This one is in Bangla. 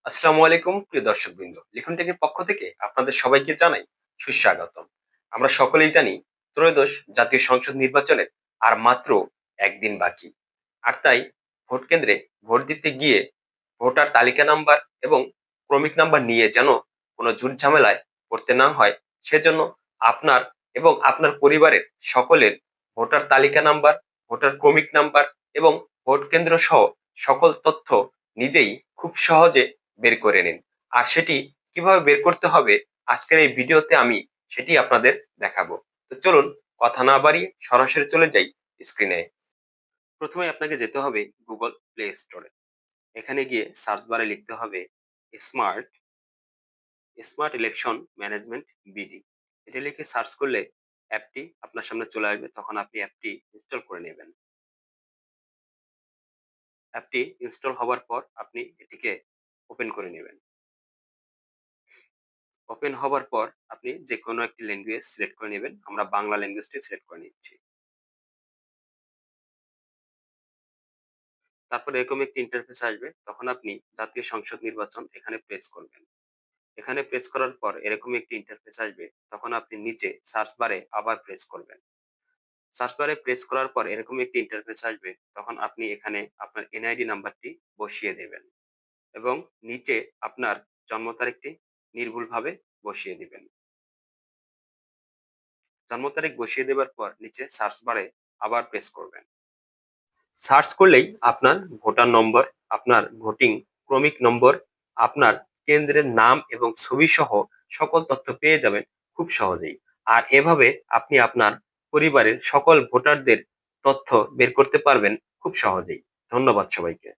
আসসালামু আলাইকুম প্রিয় দর্শকবৃন্দ। লিখুন টেকের পক্ষ থেকে আপনাদের সবাইকে জানাই সুস্বাগতম। আমরা সকলেই জানি ত্রয়োদশ জাতীয় সংসদ নির্বাচনের আর মাত্র একদিন বাকি। আর তাই ভোট কেন্দ্রে ভোট দিতে গিয়ে ভোটার তালিকা নাম্বার এবং ক্রমিক নাম্বার নিয়ে যেন কোনো ঝুট ঝামেলায় পড়তে না হয়, সেজন্য আপনার এবং আপনার পরিবারের সকলের ভোটার তালিকা নাম্বার, ভোটার ক্রমিক নাম্বার এবং ভোট কেন্দ্র সহ সকল তথ্য নিজেই খুব সহজে বের করে নিন। আর সেটি কিভাবে বের করতে হবে আজকের এই ভিডিওতে আমি সেটি আপনাদের দেখাবো। তো চলুন কথা না বাড়িয়ে সরাসরি চলে যাই স্ক্রিনে। প্রথমে আপনাকে যেতে হবে গুগল প্লে স্টোরে। এখানে গিয়ে সার্চ বারে লিখতে হবে smart smart election management BD. এটা লিখে সার্চ করলে অ্যাপটি আপনার সামনে চলে আসবে, তখন আপনি অ্যাপটি ইনস্টল করে নেবেন। অ্যাপটি ইনস্টল হওয়ার পর আপনি এটিকে ওপেন করে নেবেন। ওপেন হবার পর আপনি যে কোনো একটি ল্যাঙ্গুয়েজ সিলেক্ট করে নেবেন। আমরা বাংলা ল্যাঙ্গুয়েজটি সিলেক্ট করে নিচ্ছি। তারপরে এরকম একটি ইন্টারফেস আসবে, তখন আপনি জাতীয় সংসদ নির্বাচন এখানে প্রেস করবেন। এখানে প্রেস করার পর এরকম একটি ইন্টারফেস আসবে, তখন আপনি নিচে সার্চ বারে আবার প্রেস করবেন। সার্চ বারে প্রেস করার পর এরকম একটি ইন্টারফেস আসবে, তখন আপনি এখানে আপনার এনআইডি নাম্বারটি বসিয়ে দেবেন এবং নিচে আপনার জন্ম তারিখটি নির্ভুলভাবে বসিয়ে দিবেন। জন্ম তারিখ বসিয়ে দেবার পর নিচে সার্চ বারে আবার প্রেস করবেন। সার্চ করলেই আপনার ভোটার নম্বর, আপনার ভোটিং ক্রমিক নম্বর, আপনার কেন্দ্রের নাম এবং ছবি সহ সকল তথ্য পেয়ে যাবেন খুব সহজেই। আর এভাবে আপনি আপনার পরিবারের সকল ভোটারদের তথ্য বের করতে পারবেন খুব সহজেই। ধন্যবাদ সবাইকে।